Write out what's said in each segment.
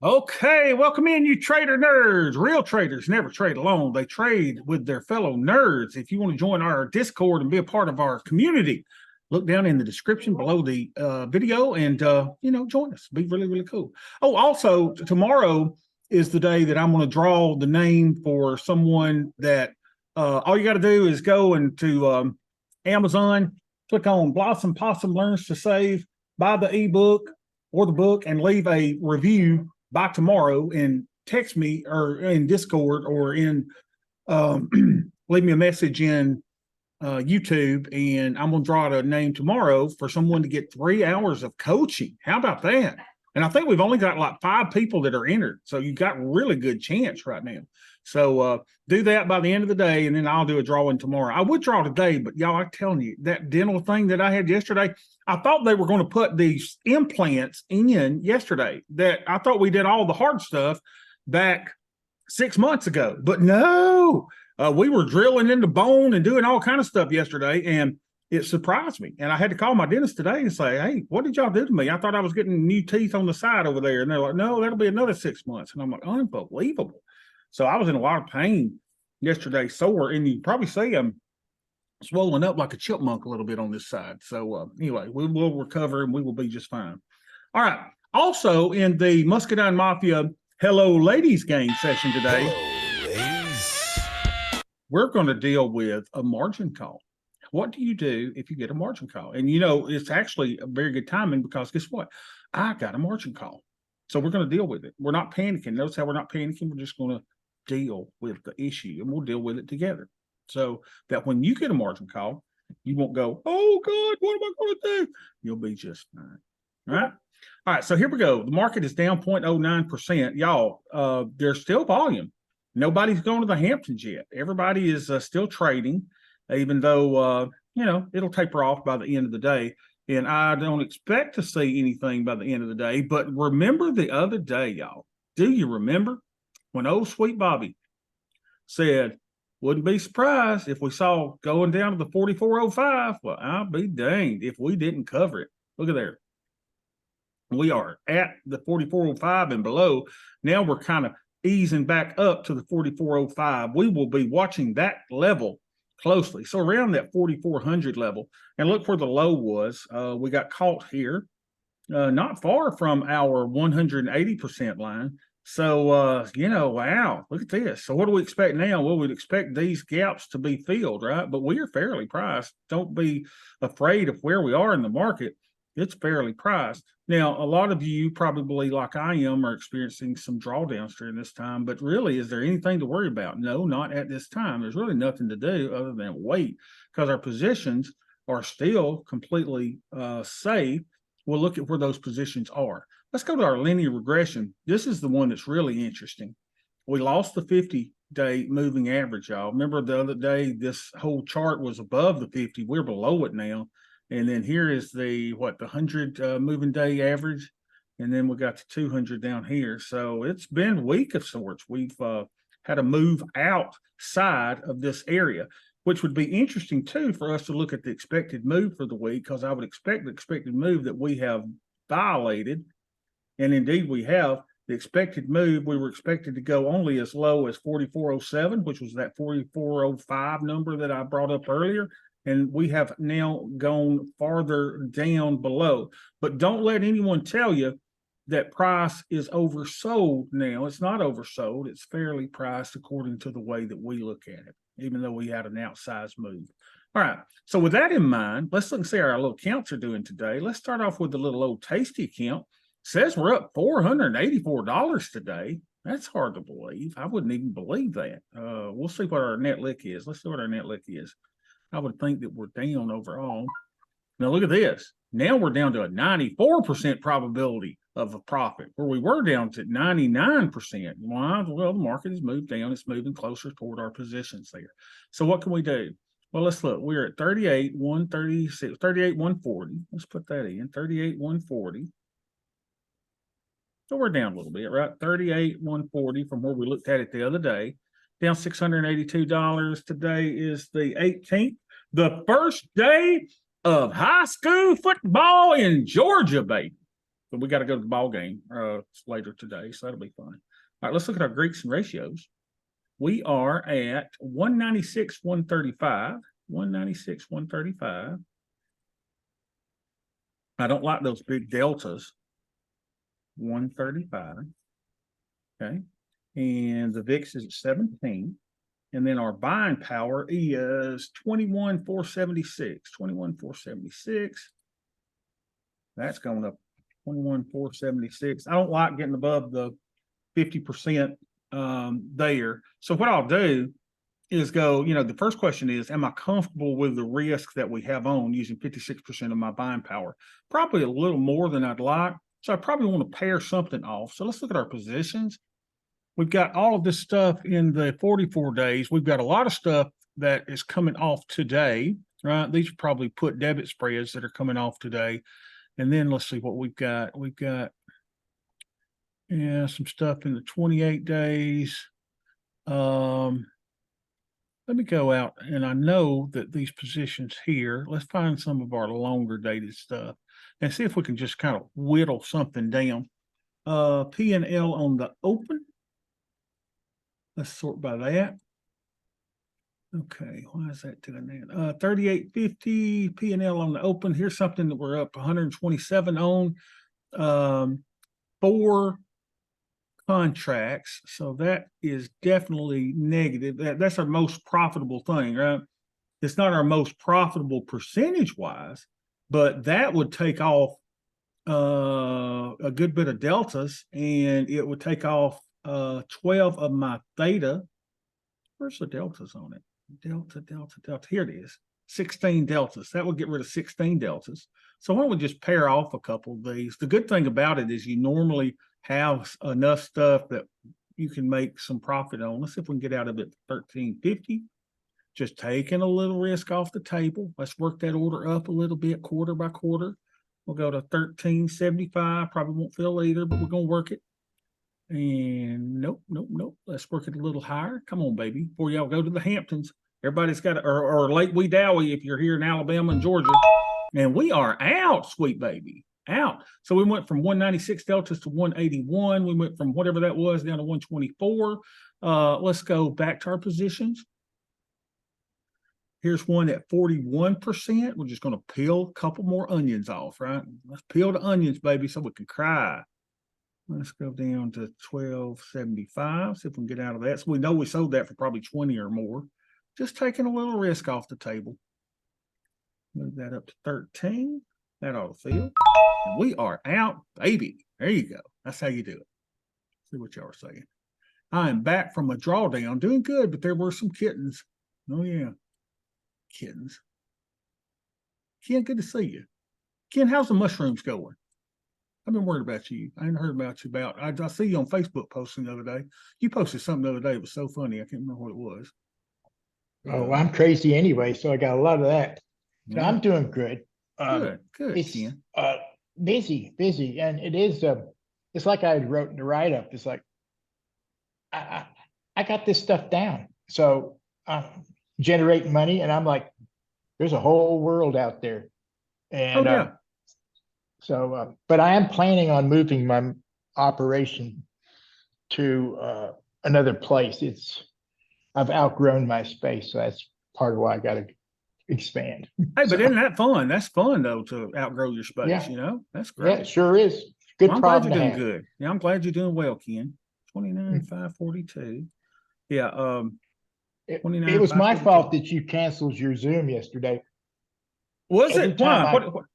Okay, welcome in, you trader nerds. Real traders never trade alone. They trade with their fellow nerds. If you want to join our Discord and be a part of our community, look down in the description below the video and, join us. Be really, really cool. Oh, also, tomorrow is the day that I'm going to draw the name for someone that all you got to do is go into Amazon, click on Blossom Possum Learns to Save, buy the ebook or the book, and leave a review by tomorrow and text me or in Discord or in leave me a message in YouTube, and I'm going to draw a name tomorrow for someone to get 3 hours of coaching. How about that? And I think we've only got like 5 people that are entered. So you got a really good chance right now. So do that by the end of the day, and then I'll do a drawing tomorrow. I would draw today, but y'all, I'm telling you, that dental thing that I had yesterday, I thought they were going to put these implants in yesterday. That I thought we did all the hard stuff back 6 months ago, but no, we were drilling in the bone and doing all kind of stuff yesterday, and it surprised me. And I had to call my dentist today and say, "Hey, what did y'all do to me? I thought I was getting new teeth on the side over there." And they're like, "No, that'll be another 6 months." And I'm like, unbelievable. So I was in a lot of pain yesterday, sore, and you probably see I'm swollen up like a chipmunk a little bit on this side. So anyway, we will recover and we will be just fine. All right. Also in the Muscadine Mafia Hello Ladies game session today, we're going to deal with a margin call. What do you do if you get a margin call? And it's actually a very good timing because guess what? I got a margin call. So we're going to deal with it. We're not panicking. Notice how we're not panicking. We're just going to deal with the issue, and we'll deal with it together. So that when you get a margin call, you won't go, "Oh God, what am I going to do?" You'll be just fine. All right. All right. So here we go. The market is down 0.09%. Y'all, there's still volume. Nobody's going to the Hamptons yet. Everybody is still trading, even though, it'll taper off by the end of the day. And I don't expect to see anything by the end of the day. But remember the other day, y'all. Do you remember when old Sweet Bobby said, "Wouldn't be surprised if we saw going down to the 44.05. Well, I'll be danged if we didn't cover it. Look at there. We are at the 44.05 and below. Now we're kind of easing back up to the 44.05. We will be watching that level closely. So around that 4,400 level. And look where the low was. We got caught here, not far from our 180% line. So, wow, look at this. So what do we expect now? Well, we'd expect these gaps to be filled, right? But we are fairly priced. Don't be afraid of where we are in the market. It's fairly priced. Now, a lot of you probably, like I am, are experiencing some drawdowns during this time. But really, is there anything to worry about? No, not at this time. There's really nothing to do other than wait because our positions are still completely safe. We'll look at where those positions are. Let's go to our linear regression. This is the one that's really interesting. We lost the 50-day moving average, y'all. Remember the other day, this whole chart was above the 50. We're below it now. And then here is the 100 moving day average. And then we got the 200 down here. So it's been weak of sorts. We've had to move outside of this area, which would be interesting too for us to look at the expected move for the week, because I would expect the expected move that we have violated. And indeed, we have the expected move. We were expected to go only as low as 44.07, which was that 44.05 number that I brought up earlier. And we have now gone farther down below. But don't let anyone tell you that price is oversold now. It's not oversold. It's fairly priced according to the way that we look at it, even though we had an outsized move. All right. So with that in mind, let's look and see how our little counts are doing today. Let's start off with the little old tasty count. Says we're up $484 today. That's hard to believe. I wouldn't even believe that. We'll see what our net lick is. Let's see what our net lick is. I would think that we're down overall. Now look at this. Now we're down to a 94% probability of a profit, where we were down to 99%. Why? Well, the market has moved down. It's moving closer toward our positions there. So what can we do? Well, let's look. We're at 38,136, 38,140. Let's put that in, 38,140. So we're down a little bit, right? 38,140 from where we looked at it the other day. Down $682. Today is the 18th, the first day of high school football in Georgia, baby. but we got to go to the ball game later today, so that'll be fun. All right, let's look at our Greeks and ratios. We are at 196, 135. 196, 135. I don't like those big deltas. 135. Okay. And the VIX is at 17. And then our buying power is 21,476. 21,476. That's going up 21,476. I don't like getting above the 50% there. So what I'll do is go, the first question is, am I comfortable with the risk that we have on using 56% of my buying power? Probably a little more than I'd like. So I probably want to pair something off. So let's look at our positions. We've got all of this stuff in the 44 days. We've got a lot of stuff that is coming off today, right? These are probably put debit spreads that are coming off today. And then let's see what we've got. We've got some stuff in the 28 days. Let me go out, and I know that these positions here, let's find some of our longer dated stuff and see if we can just kind of whittle something down. P&L on the open. Let's sort by that. Okay, why is that doing that? 38.50 P&L on the open. Here's something that we're up 127 on. 4 contracts, so that is definitely negative. That's our most profitable thing, right? It's not our most profitable percentage wise, but that would take off a good bit of deltas, and it would take off 12 of my theta. Where's the deltas on it? Delta. Here it is. 16 deltas. That would get rid of 16 deltas. So why don't we just pair off a couple of these? The good thing about it is you normally have enough stuff that you can make some profit on. Let's see if we can get out of it 13.50. Just taking a little risk off the table. Let's work that order up a little bit, quarter by quarter. We'll go to 13.75. Probably won't fill either, but we're going to work it. And nope. Let's work it a little higher. Come on, baby. Before y'all go to the Hamptons, everybody's got or Lake Wedowee if you're here in Alabama and Georgia. And we are out, sweet baby. Out. So we went from 196 deltas to 181. We went from whatever that was down to 124. Let's go back to our positions. Here's one at 41%. We're just going to peel a couple more onions off, right? Let's peel the onions, baby, so we can cry. Let's go down to 12.75. See if we can get out of that. So we know we sold that for probably 20 or more. Just taking a little risk off the table. Move that up to 13. That ought to fill. And we are out, baby. There you go. That's how you do it. See what y'all are saying. I am back from a drawdown, doing good, but there were some kittens. Oh, yeah. Kittens. Ken, good to see you. Ken, how's the mushrooms going? I've been worried about you. I ain't heard about you I see you on Facebook posting the other day. You posted something the other day. It was so funny. I can't remember what it was. Oh, I'm crazy anyway, so I got a lot of that. So Yeah. I'm doing good. Good, It's Ken. busy, and it is. It's like I wrote in the write up. It's like I got this stuff down, so I'm generating money, and I'm like, there's a whole world out there, and yeah. but I am planning on moving my operation to another place. I've outgrown my space, so that's part of why I got to expand. Hey, but isn't that fun? That's fun though to outgrow your space. Yeah. That's great. Yeah, it sure is. Good Well, I'm glad problem you're to doing have. good. Yeah, I'm glad you're doing well, Ken. 29,542. Yeah. It was my fault that you canceled your Zoom yesterday. Was it? Why? What?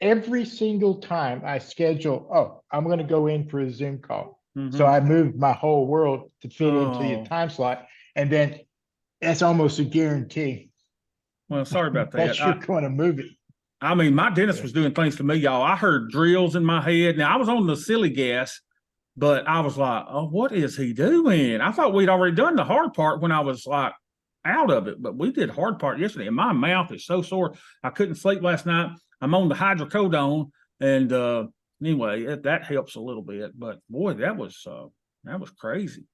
Every single time I schedule, I'm going to go in for a Zoom call. Mm-hmm. So I moved my whole world to fit into the time slot. And then that's almost a guarantee. Well, sorry about that. That you're going to move it. I mean, my dentist was doing things to me, y'all. I heard drills in my head. Now, I was on the silly gas, but I was like, oh, what is he doing? I thought we'd already done the hard part when I was like out of it, but we did hard part yesterday. And my mouth is so sore. I couldn't sleep last night. I'm on the hydrocodone. And anyway, that helps a little bit. But boy, that was crazy.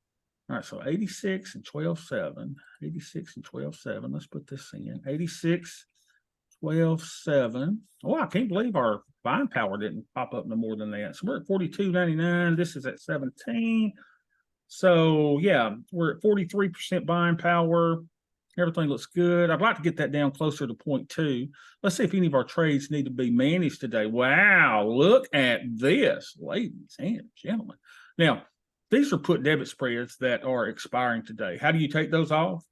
All right, so 86 and 12.7. 86 and 12.7. Let's put this in. 86, 12.7. Oh, I can't believe our buying power didn't pop up no more than that. So we're at 42.99. This is at 17. So yeah, we're at 43% buying power. Everything looks good. I'd like to get that down closer to 0.2. Let's see if any of our trades need to be managed today. Wow, look at this, ladies and gentlemen. Now, these are put debit spreads that are expiring today. How do you take those off?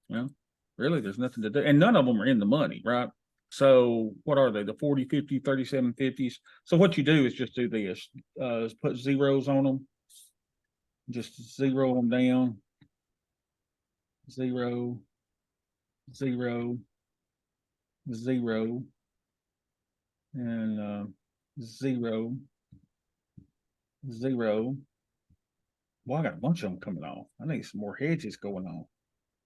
Well, really, there's nothing to do. And none of them are in the money, right? So what are they? The 40, 50, 37, 50s. So what you do is just do this. Put zeros on them. Just zero them down. 0, 0, 0, and 0, 0. Well, I got a bunch of them coming off. I need some more hedges going on.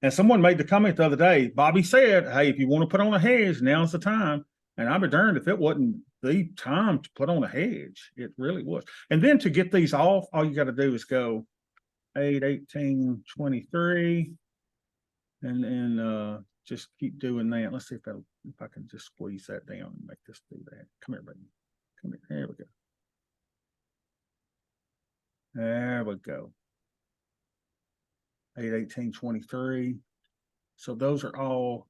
And someone made the comment the other day. Bobby said, "Hey, if you want to put on a hedge, now's the time." And I'd be darned if it wasn't the time to put on a hedge. It really was. And then to get these off, all you got to do is go 8, 18, 23. And then just keep doing that. Let's see if I can just squeeze that down and make this do that. Come here, baby. Come here. There we go. There we go. 8, 18, 23. So those are all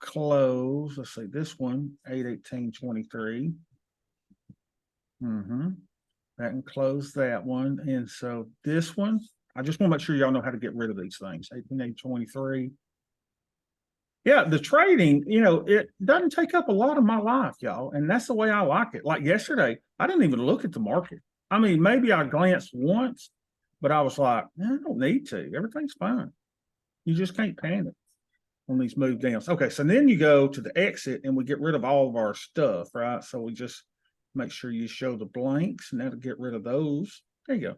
closed. Let's see this one, 8, 18, 23. That can close that one. And so this one, I just want to make sure y'all know how to get rid of these things. 18, 8, 23. Yeah, the trading, it doesn't take up a lot of my life, y'all. And that's the way I like it. Like yesterday, I didn't even look at the market. I mean, maybe I glanced once, but I was like, I don't need to. Everything's fine. You just can't panic on these move downs. Okay, so then you go to the exit and we get rid of all of our stuff, right? So we just make sure you show the blanks and that'll get rid of those. There you go.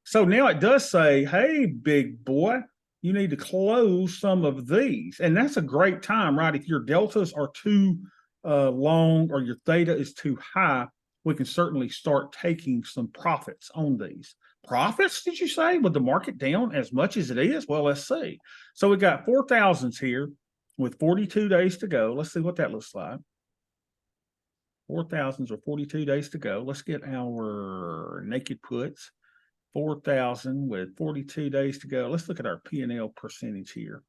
So now it does say, hey, big boy, you need to close some of these. And that's a great time, right? If your deltas are too long or your theta is too high, we can certainly start taking some profits on these. Profits, did you say, with the market down as much as it is? Well, let's see. So we got 4,000s here with 42 days to go. Let's see what that looks like. 4,000s with 42 days to go. Let's get our naked puts. 4,000 with 42 days to go. Let's look at our P&L percentage here.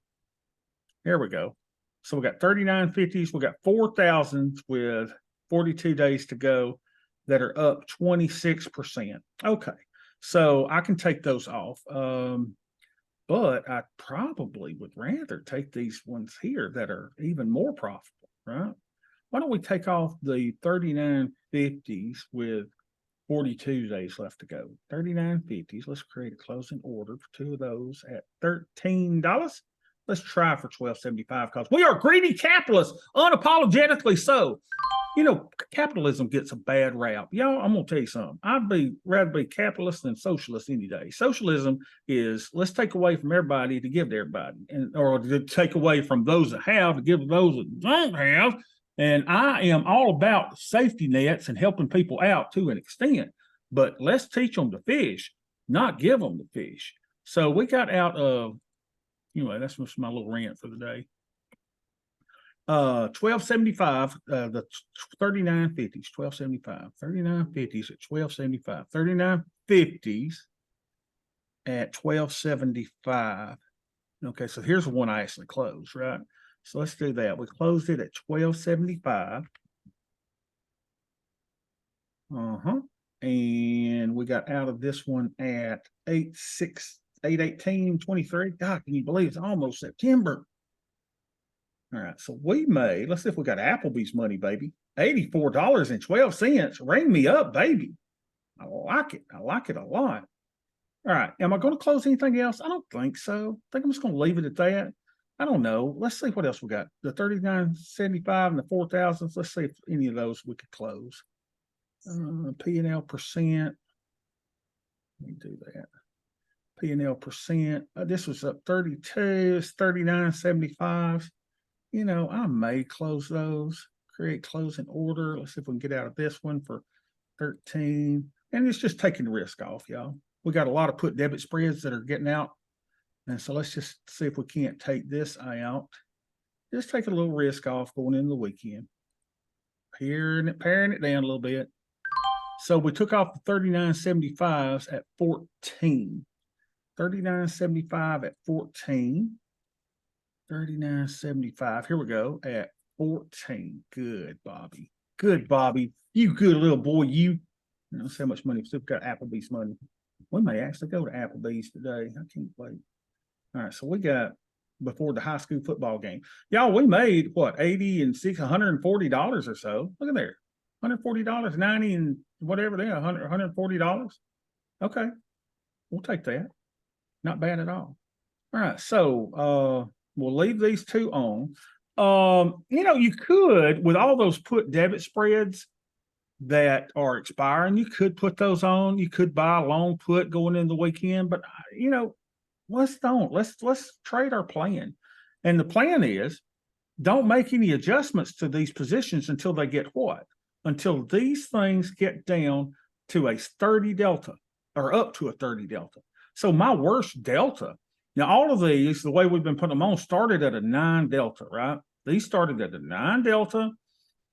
There we go. So we got 39.50s. We got 4,000 with 42 days to go that are up 26%. Okay. So I can take those off. But I probably would rather take these ones here that are even more profitable, right? Why don't we take off the 39.50s with 42 days left to go. 39.50s. Let's create a closing order for two of those at $13. Let's try for 12.75 because we are greedy capitalists, unapologetically so. Capitalism gets a bad rap. Y'all, I'm gonna tell you something. I'd rather be capitalist than socialist any day. Socialism is let's take away from everybody to give to everybody, or to take away from those that have to give to those that don't have. And I am all about safety nets and helping people out to an extent, but let's teach them to fish, not give them the fish. So we got out of, anyway, that's just my little rant for the day. 12.75, the 39.50s, 12.75, 39.50s at 12.75, 39.50s at 12.75. Okay, so here's the one I actually closed, right? So let's do that. We closed it at 12.75. And we got out of this one at 8.18.23. God, can you believe it's almost September? All right, so we made, let's see if we got Applebee's money, baby. $84.12. Ring me up, baby. I like it. I like it a lot. All right, am I going to close anything else? I don't think so. I think I'm just going to leave it at that. I don't know. Let's see what else we got. The 39.75 and the 4,000s. Let's see if any of those we could close. P&L percent. Let me do that. P&L percent. This was up 32. It's 39.75. I may close those. Create closing order. Let's see if we can get out of this one for 13. And it's just taking the risk off, y'all. We got a lot of put debit spreads that are getting out. And so let's just see if we can't take this out. just take a little risk off going into the weekend. Paring it down a little bit. So we took off the 39.75s at 14. 39.75 at 14. 39.75. Here we go at 14. Good, Bobby. Good, Bobby. You good little boy. You know how much money. Still got Applebee's money. We may actually go to Applebee's today. I can't wait. All right, so we got before the high school football game. Y'all, we made what, 80 and $140 or so. Look at there. $140, 90 and whatever there, $140. Okay. We'll take that. Not bad at all. All right, so we'll leave these two on. You could, with all those put debit spreads that are expiring, you could put those on. You could buy a long put going in the weekend, but let's trade our plan. And the plan is don't make any adjustments to these positions until they get what? Until these things get down to a 30 delta or up to a 30 delta. So my worst delta, now all of these, the way we've been putting them on, started at a 9 delta, right? These started at a 9 delta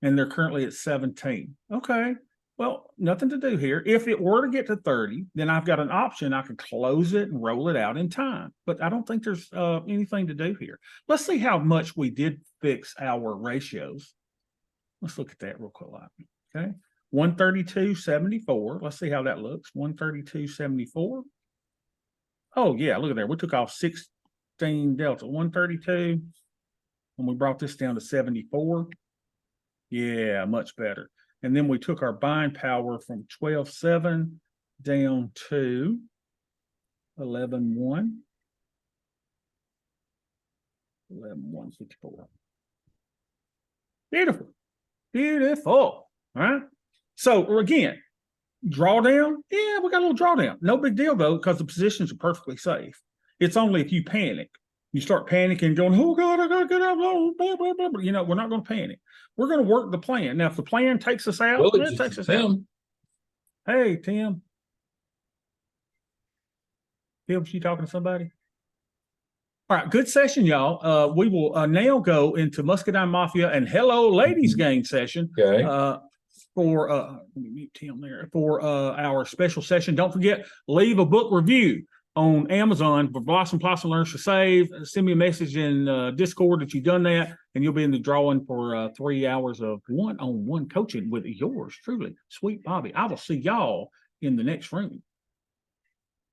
and they're currently at 17. Okay. Well, nothing to do here. If it were to get to 30, then I've got an option. I could close it and roll it out in time. But I don't think there's anything to do here. Let's see how much we did fix our ratios. Let's look at that real quick. Okay. 132.74. Let's see how that looks. 132.74. Oh, yeah. Look at there. We took off 16 delta. 132. And we brought this down to 74. Yeah, much better. And then we took our buying power from 12.7 down to 11.1. 11.164. Beautiful. Beautiful. All right. So again, drawdown. Yeah, we got a little drawdown. No big deal though, because the positions are perfectly safe. It's only if you panic. You start panicking, going, oh God, I gotta get out. Blah, blah, blah. We're not going to panic. We're going to work the plan. Now, if the plan takes us out, Well, it takes us out. Hey, Tim. Tim, you talking to somebody? All right, good session, y'all. We will now go into Muscadine Mafia and Hello Ladies Gang session. Okay. For let me mute Tim there for our special session. Don't forget, leave a book review on Amazon for Blossom Learns to Save. Send me a message in Discord that you've done that, and you'll be in the drawing for 3 hours of one-on-one coaching with yours truly, Sweet Bobby. I will see y'all in the next room.